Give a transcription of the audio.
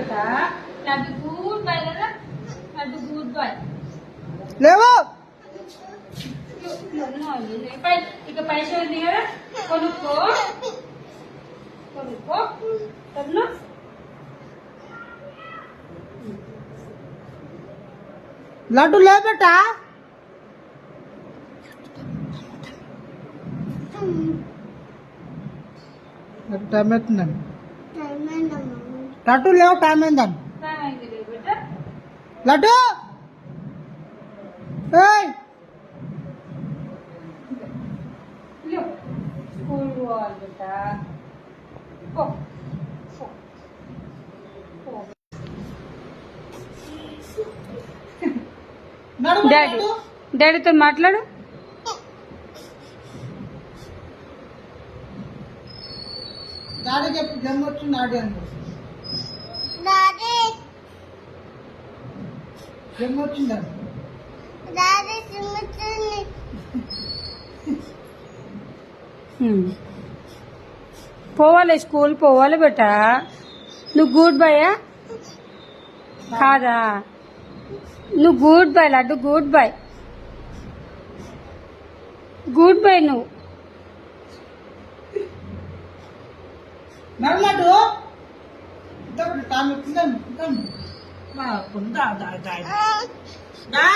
बेटा Laddu good bye ना Laddu good bye లేవు ఇక పైసలు ఉంది కదా కొనుక్కో కొనుక్కో సరేనా లడ్డు లే బేటా టైం అవుతుందండి లడ్డు లేవు టైం అయిందండి बेटा లడ్డు ఏయ్ लो स्कूल वाल बेटा ओ డాడీ డాడీతో మాట్లాడు డాడీ చెప్పి జన్మ వచ్చింది డాడీ అంటే జన్మ వచ్చిందండి పోవాలి స్కూల్ పోవాలి బేటా నువ్వు గుడ్ బాయా కాదా నువ్వు good boy Laddu good boy good boy నువ్వు మరి లడ్డు టైం అవుతుందండి దా